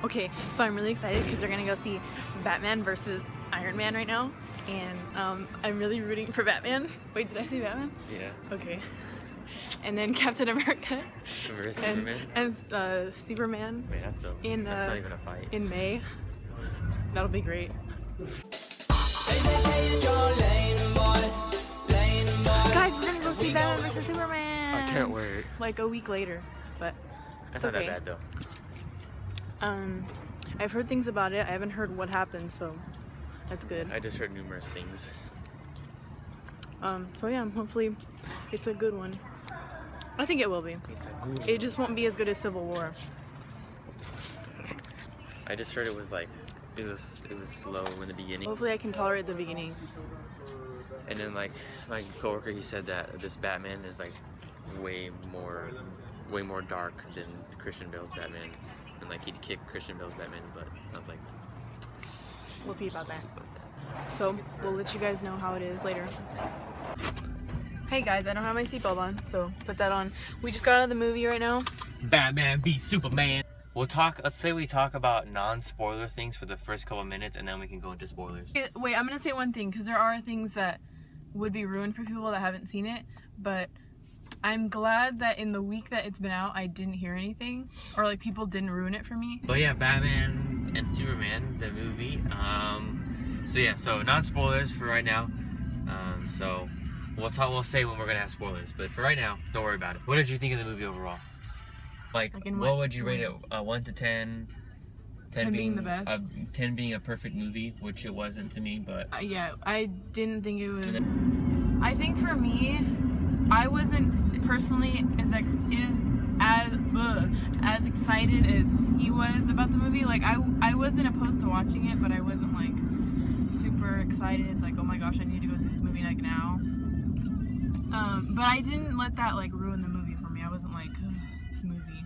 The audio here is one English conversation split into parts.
Okay, so I'm really excited because we're gonna go see Batman versus Iron Man right now, and I'm really rooting for Batman. Wait, did I say Batman? Yeah. Okay. And then Captain America Versus Superman. and Superman. Wait, that's not even a fight. In May. That'll be great. Guys, we're gonna go see Batman versus Superman. I can't wait. Like a week later, but That's not that bad though. I've heard things about it. I haven't heard what happened, so that's good. I just heard numerous things. So yeah, hopefully it's a good one. I think it will be. It just won't be as good as Civil War. I just heard it was slow in the beginning. Hopefully I can tolerate the beginning. And then like my coworker, he said that this Batman is like way more dark than Christian Bale's Batman, and like he'd kick Christian Bale's Batman, but I was like, we'll see about that. So we'll let you guys know how it is later. Hey guys, I don't have my seatbelt on, so put that on. We just got out of the movie right now. Batman v Superman. Let's say we talk about non-spoiler things for the first couple minutes, and then we can go into spoilers. Wait, I'm gonna say one thing, because there are things that would be ruined for people that haven't seen it, but I'm glad that in the week that it's been out, I didn't hear anything, or like people didn't ruin it for me. But yeah, Batman and Superman, the movie. So non-spoilers for right now. So we'll say when we're gonna have spoilers, but for right now, don't worry about it. What did you think of the movie overall? Like what would you rate it? 1 to 10? 10 being the best. 10 being a perfect movie, which it wasn't to me, but yeah, I didn't think it would. I think for me, I wasn't personally as excited as he was about the movie. Like I wasn't opposed to watching it, but I wasn't like super excited. Like, oh my gosh, I need to go see this movie like now. But I didn't let that like ruin the movie for me. I wasn't like this movie.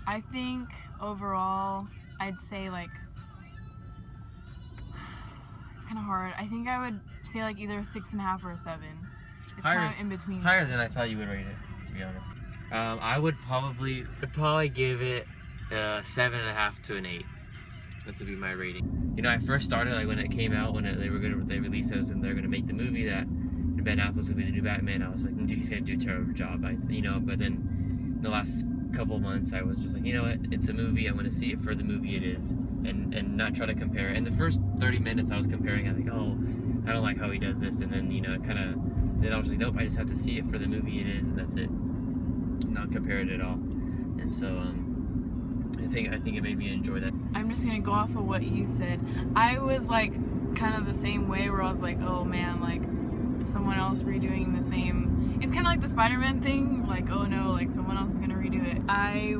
I think overall, I'd say like it's kind of hard. I think I would say like either a 6.5 or a 7. It's kind of in between. Higher than I thought you would rate it, to be honest. I would probably give it a 7.5 to an 8. That would be my rating. You know, I first started like when it came out, when they released it, and they're gonna make the movie that Ben Affleck was gonna be the new Batman. I was like, he's gonna do a terrible job. But then the last couple months, I was just like, you know what? It's a movie. I'm gonna see it for the movie it is, and not try to compare it. And the first 30 minutes, I was comparing. I was like, oh, I don't like how he does this, and then then I was like, nope, I just have to see it for the movie it is, and that's it. Not compare it at all. And so I think it made me enjoy that. I'm just gonna go off of what you said. I was like kind of the same way, where I was like, oh man, like someone else redoing the same. It's kind of like the Spider-Man thing, like, oh no, like someone else is gonna redo it. I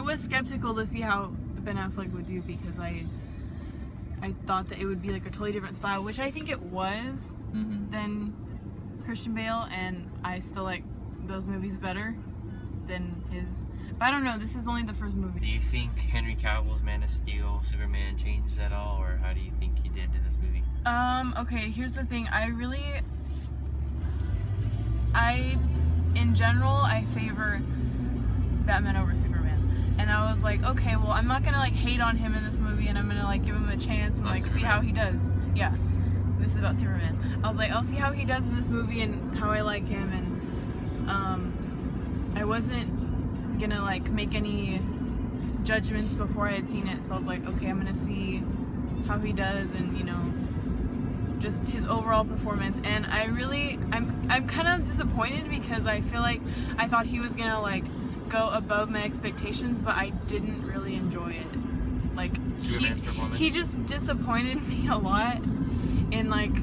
was skeptical to see how Ben Affleck would do, because I thought that it would be like a totally different style, which I think it was than Christian Bale, and I still like those movies better than his. But I don't know, this is only the first movie. Do you think Henry Cavill's Man of Steel, Superman changed at all, or how do you think he did in this movie? Okay, here's the thing. In general, I favor Batman over Superman. And I was like, okay, well, I'm not gonna like hate on him in this movie, and I'm gonna like give him a chance and like see how he does. Yeah, this is about Superman. I was like, I'll see how he does in this movie and how I like him, and I wasn't gonna like make any judgments before I had seen it. So I was like, okay, I'm gonna see how he does, and just his overall performance. And I'm kind of disappointed, because I feel like I thought he was gonna like go above my expectations, but I didn't really enjoy it. Like he just disappointed me a lot in like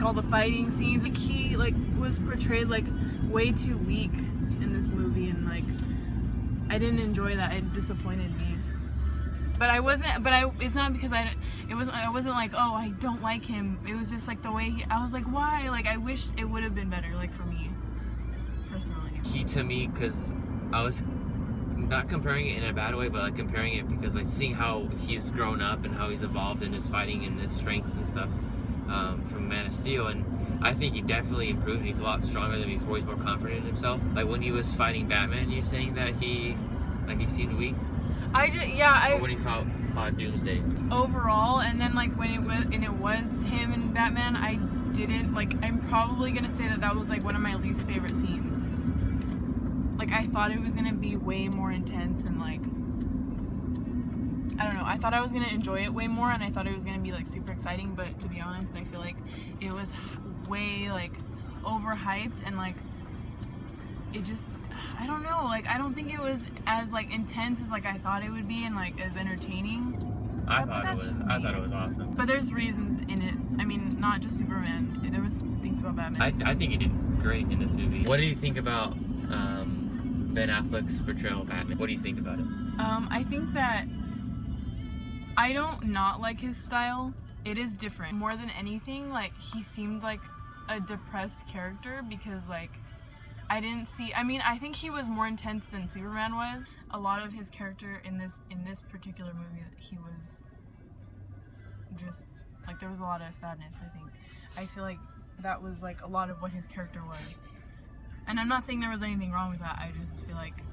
all the fighting scenes. Like he like was portrayed like way too weak in this movie, and like I didn't enjoy that. It disappointed me. But it's not because I wasn't like, oh, I don't like him. It was just like the way I was like, why? Like I wish it would have been better, like for me personally. Key to me, because I was not comparing it in a bad way, but like comparing it because like seeing how he's grown up and how he's evolved in his fighting and his strengths and stuff. from Man of Steel, and I think he definitely improved. He's a lot stronger than before. He's more confident in himself. Like when he was fighting Batman, you're saying that he seemed weak. Or when he fought Doomsday. Overall, and then like when it was him and Batman, I didn't like. I'm probably gonna say that was like one of my least favorite scenes. Like I thought it was gonna be way more intense and like. I don't know, I thought I was going to enjoy it way more, and I thought it was going to be like super exciting, but to be honest, I feel like it was way like overhyped, and like it just, I don't know, like I don't think it was as like intense as like I thought it would be, and like as entertaining. I thought it was awesome. But there's reasons in it. I mean, not just Superman. There was things about Batman. I think he did great in this movie. What do you think about Ben Affleck's portrayal of Batman? What do you think about it? I think that I don't not like his style. It is different. More than anything, like he seemed like a depressed character because like I think he was more intense than Superman was. A lot of his character in this particular movie, he was just like there was a lot of sadness, I think. I feel like that was like a lot of what his character was. And I'm not saying there was anything wrong with that. I just feel like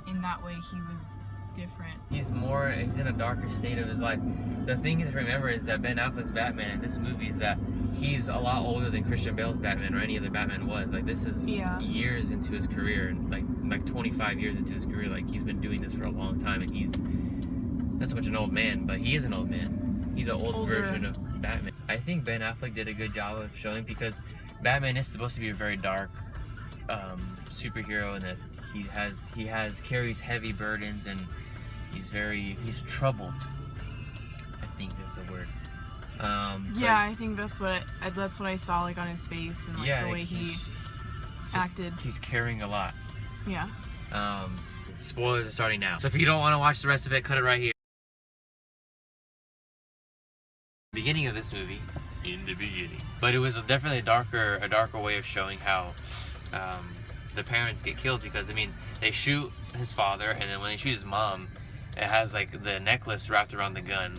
in that way he was different. He's in a darker state of his life. The thing is to remember is that Ben Affleck's Batman in this movie is that he's a lot older than Christian Bale's Batman or any other Batman was. Like this is years into his career, and like 25 years into his career. Like he's been doing this for a long time, and he's not so much an old man, but he is an old man. He's an older version of Batman. I think Ben Affleck did a good job of showing, because Batman is supposed to be a very dark superhero, and that he carries heavy burdens, and he's troubled, I think is the word. I think that's what I saw like on his face, and like the way he acted. He's carrying a lot. Yeah. Spoilers are starting now. So if you don't want to watch the rest of it, cut it right here. Beginning of this movie, in the beginning. But it was definitely a darker way of showing how the parents get killed, because I mean they shoot his father, and then when they shoot his mom, it has like the necklace wrapped around the gun,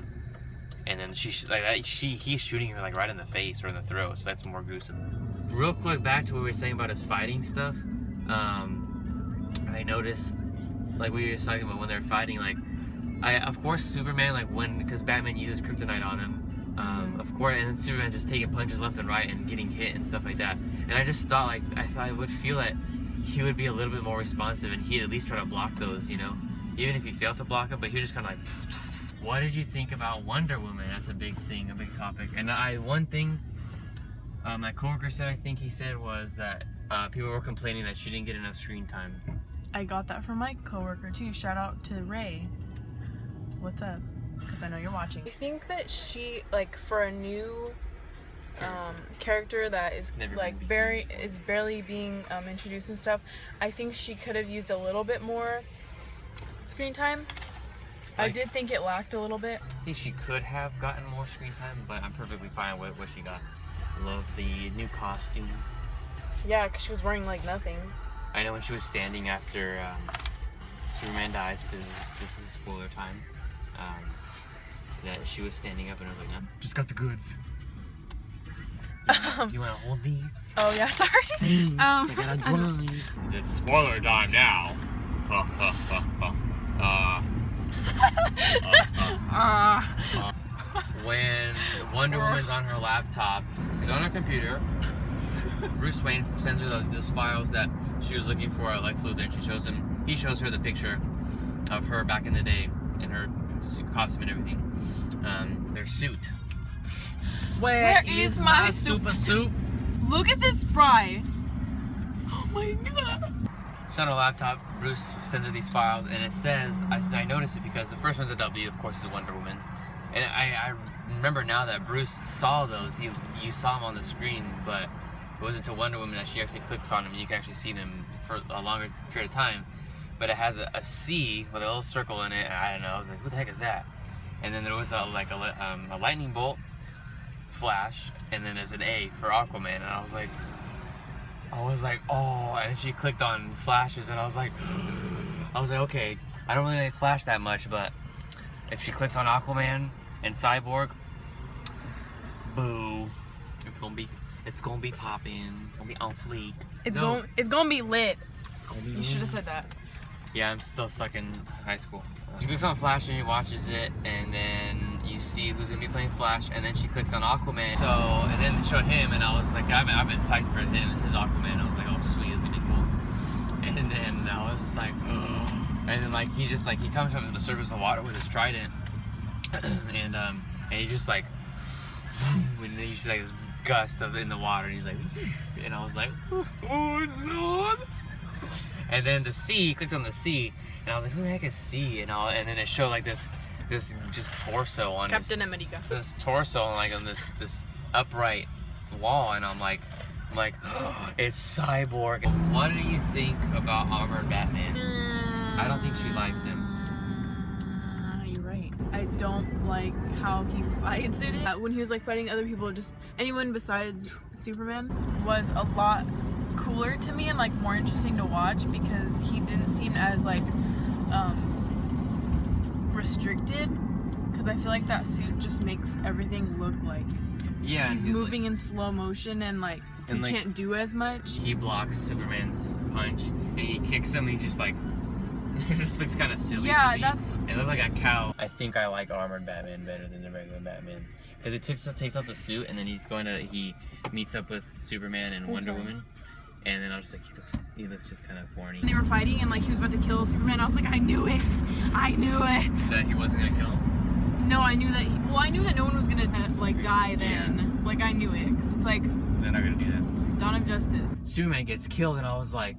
and then he's shooting her like right in the face or in the throat, so that's more gruesome. Real quick, back to what we were saying about his fighting stuff. I noticed, like we were talking about when they're fighting, like of course Superman, because Batman uses kryptonite on him. Of course, and then Superman just taking punches left and right and getting hit and stuff like that. And I just thought, I would feel that he would be a little bit more responsive, and he'd at least try to block those, you know? Even if he failed to block it, but he was just kind of like, what did you think about Wonder Woman? That's a big thing, a big topic. And one thing my coworker said, I think he said, was that people were complaining that she didn't get enough screen time. I got that from my coworker too. Shout out to Ray. What's up? Because I know you're watching. I think that she, like, for a new character that is barely being introduced and stuff, I think she could have used a little bit more screen time. I did think it lacked a little bit. I think she could have gotten more screen time, but I'm perfectly fine with what she got. Love the new costume. Yeah, because she was wearing like nothing. I know when she was standing after Superman dies, because this is spoiler time, that she was standing up, and I was like, no, just got the goods. Do you want to hold these? Oh yeah, sorry. I gotta join. It's spoiler time now. When Wonder Woman's on her laptop, she's on her computer. Bruce Wayne sends her those files that she was looking for at Lex Luthor, and he shows her the picture of her back in the day in her costume and everything. Their suit. Where is my super suit? Look at this fry. Oh my god. She's on her laptop. Bruce sends her these files, and it says, I noticed it because the first one's a W, of course, is Wonder Woman. And I remember now that Bruce saw those. You saw them on the screen, but it wasn't until Wonder Woman that she actually clicks on them, and you can actually see them for a longer period of time. But it has a C with a little circle in it, and I don't know. I was like, who the heck is that? And then there was a lightning bolt, Flash, and then there's an A for Aquaman, and I was like, oh, and she clicked on Flashes, and I was like, okay, I don't really like Flash that much, but if she clicks on Aquaman and Cyborg, boo. It's gonna be popping. Gonna be on fleek. It's gonna be lit. It's gonna be You should have said that. Yeah, I'm still stuck in high school. She clicks on Flash and she watches it, and then you see who's gonna be playing Flash, and then she clicks on Aquaman. So, and then they showed him, and I was like, I've been psyched for him and his Aquaman. I was like, oh sweet, this is gonna be cool. And then I was just like, oh. And then like he comes up to the surface of the water with his trident, and he just like, and then you see like this gust of in the water, and he's like, and I was like, oh no. And then the sea, clicks on the sea, and I was like, who the heck is sea? And then it showed like this just torso on Captain America. This torso on this upright wall, and I'm like, it's Cyborg. What do you think about armored Batman? I don't think she likes him. You're right. I don't like how he fights in it. When he was like fighting other people, just anyone besides Superman was a lot cooler to me and like more interesting to watch, because he didn't seem as like restricted, because I feel like that suit just makes everything look like he's moving in slow motion, and like he can't do as much. He blocks Superman's punch and he kicks him, and he just like it just looks kind of silly. Yeah, to me. that's. It looked like a cow. I think I like armored Batman better than the regular Batman, because it takes off the suit, and then he meets up with Superman and Wonder Woman. And then I was just like, he looks just kind of corny. When they were fighting and like he was about to kill Superman, I was like, I knew it! That he wasn't gonna kill him? No, I knew that, I knew that no one was gonna like die then. Yeah. Like I knew it, because it's like, they're not gonna do that. Dawn of Justice. Superman gets killed, and I was like,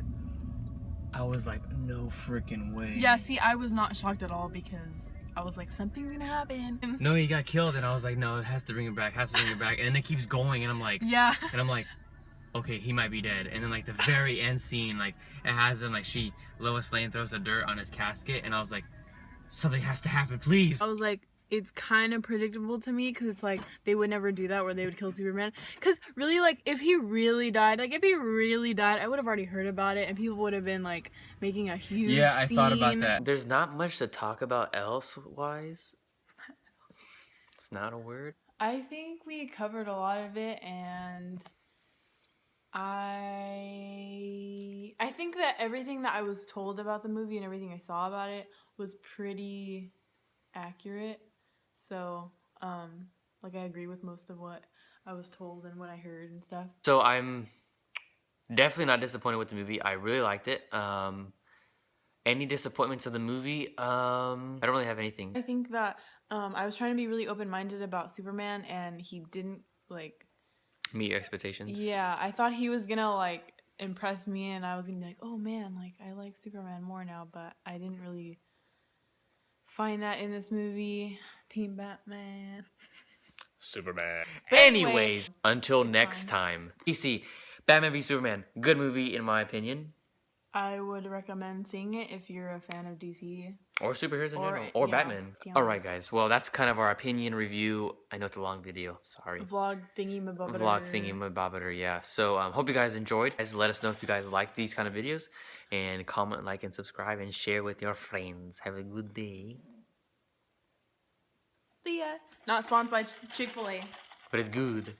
no freaking way. Yeah, see, I was not shocked at all, because I was like, something's gonna happen. No, he got killed, and I was like, no, it has to bring him back, And then it keeps going, and I'm like, yeah. And I'm like, okay, he might be dead. And then like the very end scene, like it has him like Lois Lane throws the dirt on his casket, and I was like, something has to happen, please. I was like, it's kind of predictable to me, because it's like they would never do that where they would kill Superman, because really, like, if he really died, I would have already heard about it, and people would have been like making a huge scene. I thought about that. There's not much to talk about elsewise. It's not a word. I think we covered a lot of it, and I think that everything that I was told about the movie and everything I saw about it was pretty accurate. So, like, I agree with most of what I was told and what I heard and stuff. So I'm definitely not disappointed with the movie. I really liked it. Any disappointments of the movie? I don't really have anything. I think that I was trying to be really open-minded about Superman, and he didn't, like, meet your expectations. Yeah, I thought he was gonna like impress me, and I was gonna be like, oh man, like I like Superman more now, but I didn't really find that in this movie. Team Batman. Superman. But anyways, until next time. DC, Batman v Superman, good movie in my opinion. I would recommend seeing it if you're a fan of DC. Or superheroes in general. Or Batman. Alright guys, well that's kind of our opinion review. I know it's a long video, sorry. Vlog thingy-mabobber. Vlog thingy-mabobber, yeah. So hope you guys enjoyed. Guys, let us know if you guys like these kind of videos. And comment, like, and subscribe, and share with your friends. Have a good day. See ya. Not sponsored by Chick-fil-A. But it's good.